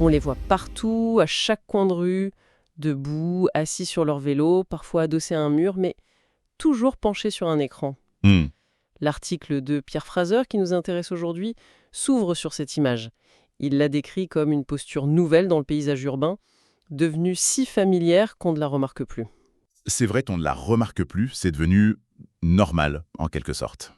On les voit partout, à chaque coin de rue, debout, assis sur leur vélo, parfois adossés à un mur, mais toujours penchés sur un écran. Hmm. L'article de Pierre Fraser qui nous intéresse aujourd'hui s'ouvre sur cette image. Il la décrit comme une posture nouvelle dans le paysage urbain, devenue si familière qu'on ne la remarque plus. C'est vrai qu'on ne la remarque plus, c'est devenu normal, en quelque sorte.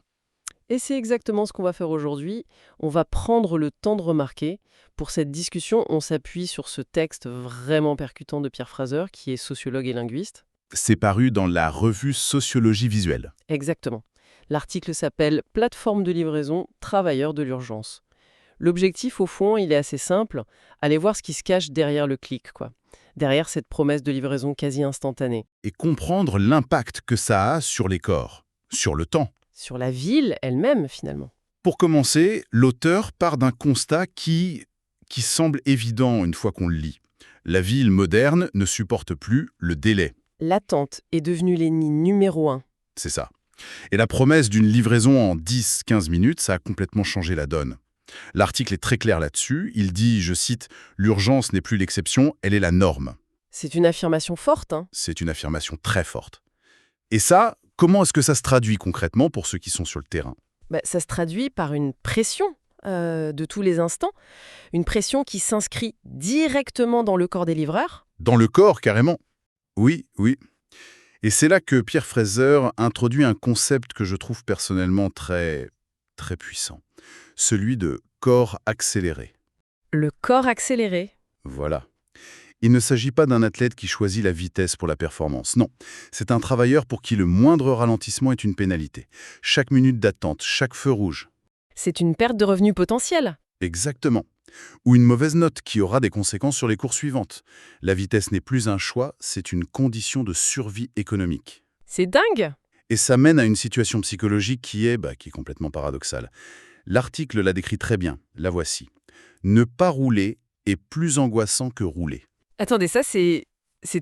Et c'est exactement ce qu'on va faire aujourd'hui. On va prendre le temps de remarquer. Pour cette discussion, on s'appuie sur ce texte vraiment percutant de Pierre Fraser, qui est sociologue et linguiste. C'est paru dans la revue Sociologie visuelle. Exactement. L'article s'appelle « Plateforme de livraison, travailleurs de l'urgence ». L'objectif, au fond, il est assez simple. Aller voir ce qui se cache derrière le clic, quoi. Derrière cette promesse de livraison quasi instantanée. Et comprendre l'impact que ça a sur les corps, sur le temps. Sur la ville elle-même, finalement. Pour commencer, l'auteur part d'un constat qui semble évident une fois qu'on le lit. La ville moderne ne supporte plus le délai. L'attente est devenue l'ennemi numéro 1. C'est ça. Et la promesse d'une livraison en 10-15 minutes, ça a complètement changé la donne. L'article est très clair là-dessus. Il dit, je cite, « L'urgence n'est plus l'exception, elle est la norme ». C'est une affirmation forte, hein. C'est une affirmation très forte. Et ça, comment est-ce que ça se traduit concrètement pour ceux qui sont sur le terrain? Ça se traduit par une pression de tous les instants, une pression qui s'inscrit directement dans le corps des livreurs. Dans le corps, carrément. Oui, oui. Et c'est là que Pierre Fraser introduit un concept que je trouve personnellement très, très puissant. Celui de corps accéléré. Le corps accéléré. Voilà. Il ne s'agit pas d'un athlète qui choisit la vitesse pour la performance. Non, c'est un travailleur pour qui le moindre ralentissement est une pénalité. Chaque minute d'attente, chaque feu rouge. C'est une perte de revenus potentielle. Exactement. Ou une mauvaise note qui aura des conséquences sur les courses suivantes. La vitesse n'est plus un choix, c'est une condition de survie économique. C'est dingue. Et ça mène à une situation psychologique qui est complètement paradoxale. L'article la décrit très bien, la voici. Ne pas rouler est plus angoissant que rouler. Attendez, ça c'est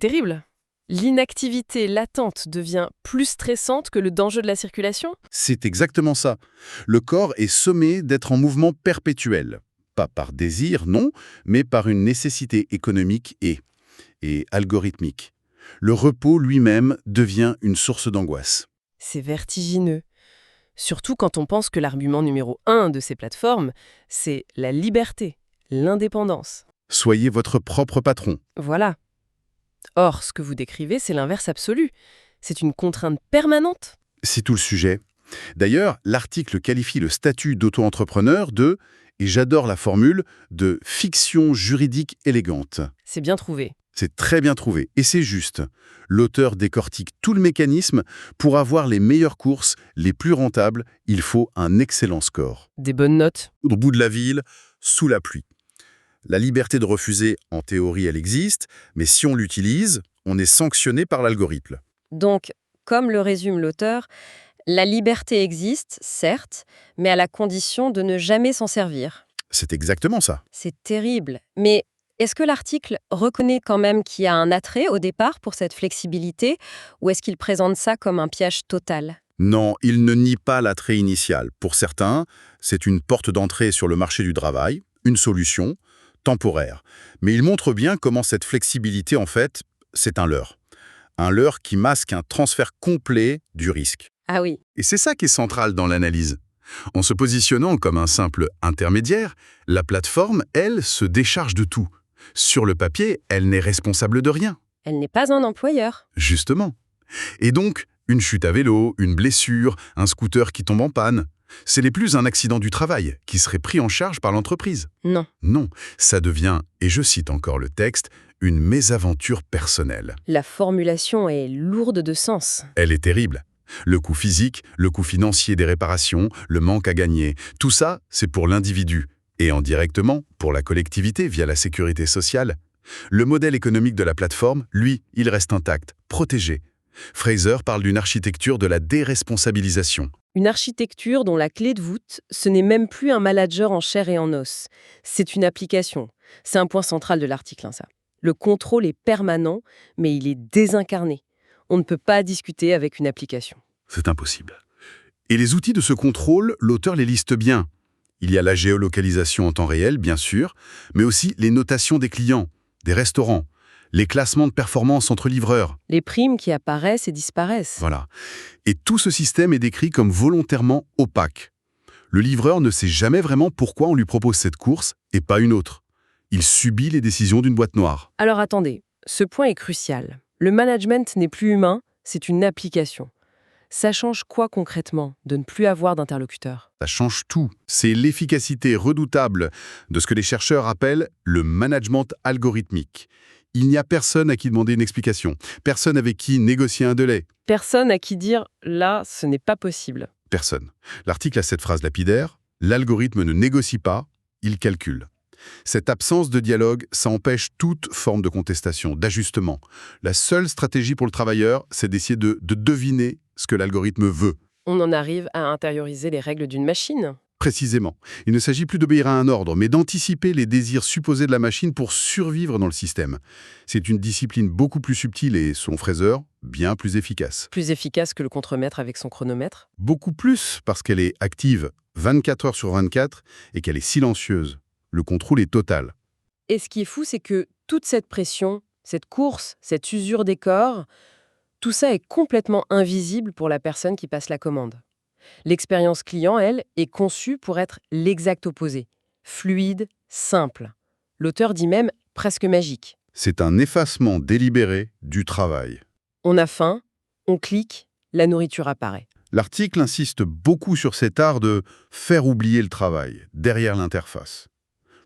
terrible. L'inactivité latente devient plus stressante que le danger de la circulation? C'est exactement ça. Le corps est sommé d'être en mouvement perpétuel. Pas par désir, non, mais par une nécessité économique et algorithmique. Le repos lui-même devient une source d'angoisse. C'est vertigineux. Surtout quand on pense que l'argument numéro 1 de ces plateformes, c'est la liberté, l'indépendance. Soyez votre propre patron. Voilà. Or, ce que vous décrivez, c'est l'inverse absolu. C'est une contrainte permanente. C'est tout le sujet. D'ailleurs, l'article qualifie le statut d'auto-entrepreneur de, et j'adore la formule, de fiction juridique élégante. C'est bien trouvé. C'est très bien trouvé, et c'est juste. L'auteur décortique tout le mécanisme. Pour avoir les meilleures courses, les plus rentables, il faut un excellent score. Des bonnes notes. Au bout de la ville, sous la pluie. La liberté de refuser, en théorie, elle existe, mais si on l'utilise, on est sanctionné par l'algorithme. Donc, comme le résume l'auteur, la liberté existe, certes, mais à la condition de ne jamais s'en servir. C'est exactement ça. C'est terrible. Mais est-ce que l'article reconnaît quand même qu'il y a un attrait au départ pour cette flexibilité, ou est-ce qu'il présente ça comme un piège total ? Non, il ne nie pas l'attrait initial. Pour certains, c'est une porte d'entrée sur le marché du travail, une solution, temporaire. Mais il montre bien comment cette flexibilité, en fait, c'est un leurre. Un leurre qui masque un transfert complet du risque. Ah oui. Et c'est ça qui est central dans l'analyse. En se positionnant comme un simple intermédiaire, la plateforme, elle, se décharge de tout. Sur le papier, elle n'est responsable de rien. Elle n'est pas un employeur. Justement. Et donc, une chute à vélo, une blessure, un scooter qui tombe en panne, ce n'est plus un accident du travail qui serait pris en charge par l'entreprise. Non. Non, ça devient, et je cite encore le texte, une mésaventure personnelle. La formulation est lourde de sens. Elle est terrible. Le coût physique, le coût financier des réparations, le manque à gagner, tout ça, c'est pour l'individu. Et indirectement, pour la collectivité via la sécurité sociale. Le modèle économique de la plateforme, lui, il reste intact, protégé. Fraser parle d'une architecture de la déresponsabilisation. Une architecture dont la clé de voûte, ce n'est même plus un manager en chair et en os. C'est une application. C'est un point central de l'article, ça. Le contrôle est permanent, mais il est désincarné. On ne peut pas discuter avec une application. C'est impossible. Et les outils de ce contrôle, l'auteur les liste bien. Il y a la géolocalisation en temps réel, bien sûr, mais aussi les notations des clients, des restaurants, les classements de performance entre livreurs. Les primes qui apparaissent et disparaissent. Voilà. Et tout ce système est décrit comme volontairement opaque. Le livreur ne sait jamais vraiment pourquoi on lui propose cette course et pas une autre. Il subit les décisions d'une boîte noire. Alors attendez, ce point est crucial. Le management n'est plus humain, c'est une application. Ça change quoi concrètement de ne plus avoir d'interlocuteur? Ça change tout. C'est l'efficacité redoutable de ce que les chercheurs appellent le management algorithmique. Il n'y a personne à qui demander une explication, personne avec qui négocier un délai. Personne à qui dire « là, ce n'est pas possible Personne. L'article a cette phrase lapidaire, « L'algorithme ne négocie pas, il calcule ». Cette absence de dialogue, ça empêche toute forme de contestation, d'ajustement. La seule stratégie pour le travailleur, c'est d'essayer de deviner ce que l'algorithme veut. ». On en arrive à intérioriser les règles d'une machine. Précisément. Il ne s'agit plus d'obéir à un ordre, mais d'anticiper les désirs supposés de la machine pour survivre dans le système. C'est une discipline beaucoup plus subtile et, selon Fraser, bien plus efficace. Plus efficace que le contremaître avec son chronomètre. Beaucoup plus parce qu'elle est active 24 heures sur 24 et qu'elle est silencieuse. Le contrôle est total. Et ce qui est fou, c'est que toute cette pression, cette course, cette usure des corps, tout ça est complètement invisible pour la personne qui passe la commande. L'expérience client, elle, est conçue pour être l'exact opposé. Fluide, simple. L'auteur dit même presque magique. C'est un effacement délibéré du travail. On a faim, on clique, la nourriture apparaît. L'article insiste beaucoup sur cet art de faire oublier le travail, derrière l'interface.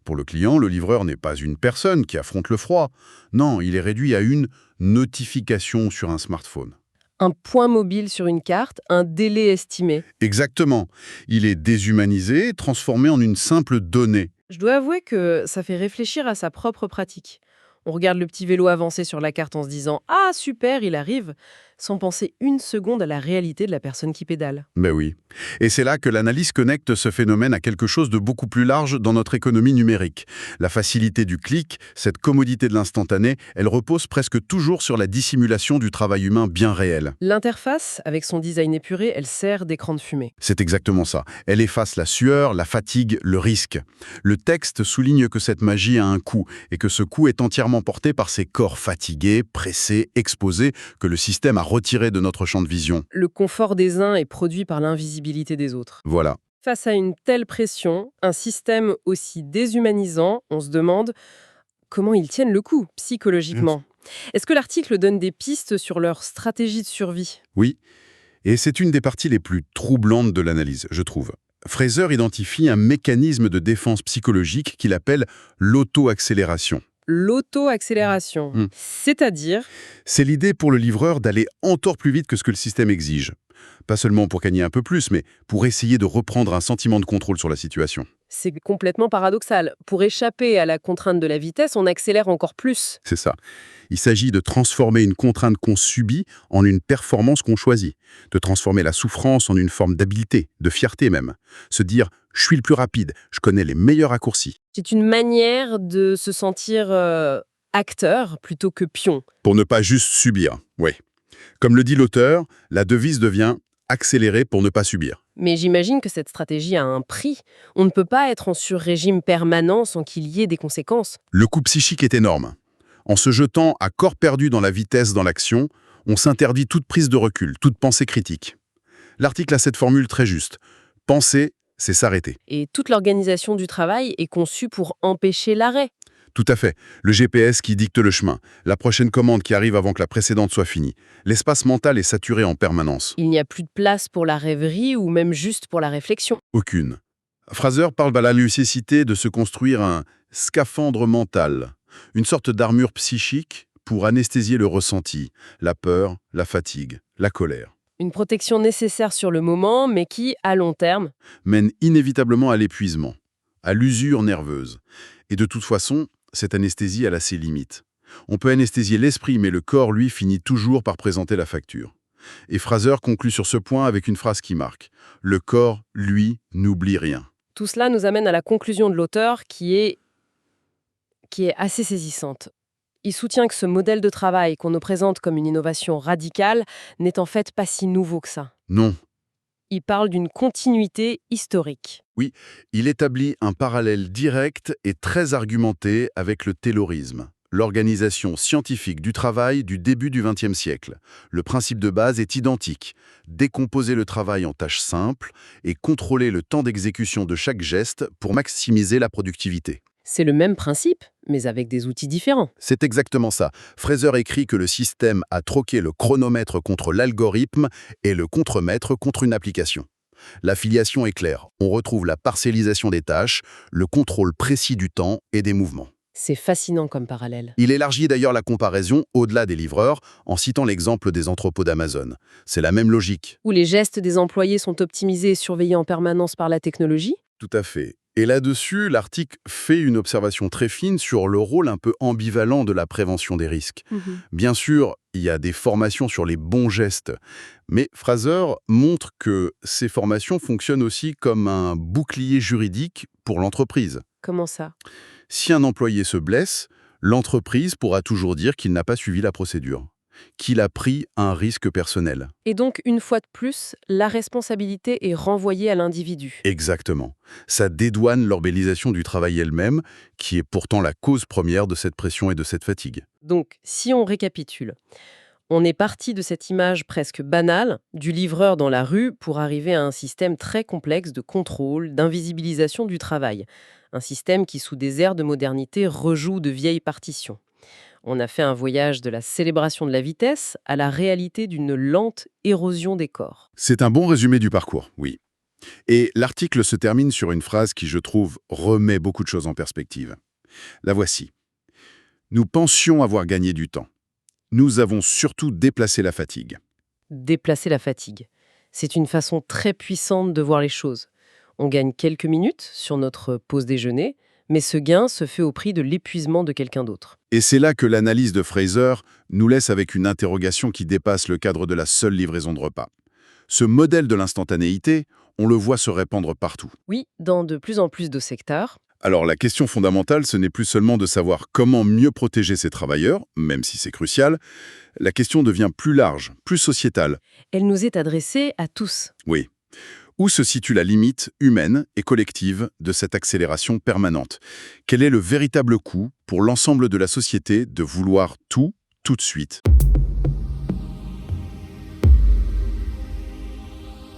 Pour le client, le livreur n'est pas une personne qui affronte le froid. Non, il est réduit à une notification sur un smartphone. Un point mobile sur une carte, un délai estimé. Exactement. Il est déshumanisé, transformé en une simple donnée. Je dois avouer que ça fait réfléchir à sa propre pratique. On regarde le petit vélo avancer sur la carte en se disant « Ah, super, il arrive !» sans penser une seconde à la réalité de la personne qui pédale. Ben oui. Et c'est là que l'analyse connecte ce phénomène à quelque chose de beaucoup plus large dans notre économie numérique. La facilité du clic, cette commodité de l'instantané, elle repose presque toujours sur la dissimulation du travail humain bien réel. L'interface, avec son design épuré, elle sert d'écran de fumée. C'est exactement ça. Elle efface la sueur, la fatigue, le risque. Le texte souligne que cette magie a un coût et que ce coût est entièrement porté par ces corps fatigués, pressés, exposés, que le système a retirés de notre champ de vision. Le confort des uns est produit par l'invisibilité des autres. Voilà. Face à une telle pression, un système aussi déshumanisant, on se demande comment ils tiennent le coup psychologiquement. Est-ce que l'article donne des pistes sur leur stratégie de survie? Oui. Et c'est une des parties les plus troublantes de l'analyse, je trouve. Fraser identifie un mécanisme de défense psychologique qu'il appelle l'auto-accélération. L'auto-accélération, c'est-à-dire C'est l'idée pour le livreur d'aller encore plus vite que ce que le système exige. Pas seulement pour gagner un peu plus, mais pour essayer de reprendre un sentiment de contrôle sur la situation. c'est complètement paradoxal. Pour échapper à la contrainte de la vitesse, on accélère encore plus. C'est ça. Il s'agit de transformer une contrainte qu'on subit en une performance qu'on choisit. De transformer la souffrance en une forme d'habileté, de fierté même. Se dire « je suis le plus rapide, je connais les meilleurs raccourcis ». C'est une manière de se sentir acteur plutôt que pion. Pour ne pas juste subir, oui. Comme le dit l'auteur, la devise devient « accélérer pour ne pas subir ». Mais j'imagine que cette stratégie a un prix. On ne peut pas être en sur-régime permanent sans qu'il y ait des conséquences. Le coût psychique est énorme. En se jetant à corps perdu dans la vitesse, dans l'action, on s'interdit toute prise de recul, toute pensée critique. L'article a cette formule très juste. Penser, c'est s'arrêter. Et toute l'organisation du travail est conçue pour empêcher l'arrêt. Tout à fait. Le GPS qui dicte le chemin, la prochaine commande qui arrive avant que la précédente soit finie. L'espace mental est saturé en permanence. Il n'y a plus de place pour la rêverie ou même juste pour la réflexion. Aucune. Fraser parle à la nécessité de se construire un scaphandre mental, une sorte d'armure psychique pour anesthésier le ressenti, la peur, la fatigue, la colère. Une protection nécessaire sur le moment, mais qui, à long terme, Mène inévitablement à l'épuisement, à l'usure nerveuse. Et de toute façon, cette anesthésie a ses limites. On peut anesthésier l'esprit, mais le corps, lui, finit toujours par présenter la facture. Et Fraser conclut sur ce point avec une phrase qui marque. Le corps, lui, n'oublie rien. tout cela nous amène à la conclusion de l'auteur qui est assez saisissante. Il soutient que ce modèle de travail qu'on nous présente comme une innovation radicale n'est en fait pas si nouveau que ça. Non, il parle d'une continuité historique. Oui, il établit un parallèle direct et très argumenté avec le taylorisme, l'organisation scientifique du travail du début du XXe siècle. Le principe de base est identique: décomposer le travail en tâches simples et contrôler le temps d'exécution de chaque geste pour maximiser la productivité. C'est le même principe, mais avec des outils différents. C'est exactement ça. Fraser écrit que le système a troqué le chronomètre contre l'algorithme et le contremaître contre une application. L'affiliation est claire. On retrouve la parcellisation des tâches, le contrôle précis du temps et des mouvements. C'est fascinant comme parallèle. Il élargit d'ailleurs la comparaison au-delà des livreurs en citant l'exemple des entrepôts d'Amazon. C'est la même logique. Où les gestes des employés sont optimisés et surveillés en permanence par la technologie. Tout à fait. Et là-dessus, l'article fait une observation très fine sur le rôle un peu ambivalent de la prévention des risques. Bien sûr, il y a des formations sur les bons gestes, mais Fraser montre que ces formations fonctionnent aussi comme un bouclier juridique pour l'entreprise. Comment ça? Si un employé se blesse, l'entreprise pourra toujours dire qu'il n'a pas suivi la procédure, qu'il a pris un risque personnel. Et donc, une fois de plus, la responsabilité est renvoyée à l'individu. Exactement. Ça dédouane l'organisation du travail elle-même, qui est pourtant la cause première de cette pression et de cette fatigue. Donc, si on récapitule, on est parti de cette image presque banale du livreur dans la rue pour arriver à un système très complexe de contrôle, d'invisibilisation du travail. Un système qui, sous des airs de modernité, rejoue de vieilles partitions. On a fait un voyage de la célébration de la vitesse à la réalité d'une lente érosion des corps. C'est un bon résumé du parcours, oui. Et l'article se termine sur une phrase qui, je trouve, remet beaucoup de choses en perspective. La voici. Nous pensions avoir gagné du temps. Nous avons surtout déplacé la fatigue. Déplacer la fatigue. C'est une façon très puissante de voir les choses. On gagne quelques minutes sur notre pause déjeuner, mais ce gain se fait au prix de l'épuisement de quelqu'un d'autre. Et c'est là que l'analyse de Fraser nous laisse avec une interrogation qui dépasse le cadre de la seule livraison de repas. Ce modèle de l'instantanéité, on le voit se répandre partout. Oui, dans de plus en plus de secteurs. Alors la question fondamentale, ce n'est plus seulement de savoir comment mieux protéger ces travailleurs, même si c'est crucial. La question devient plus large, plus sociétale. Elle nous est adressée à tous. Oui. Où se situe la limite humaine et collective de cette accélération permanente? Quel est le véritable coût pour l'ensemble de la société de vouloir tout de suite?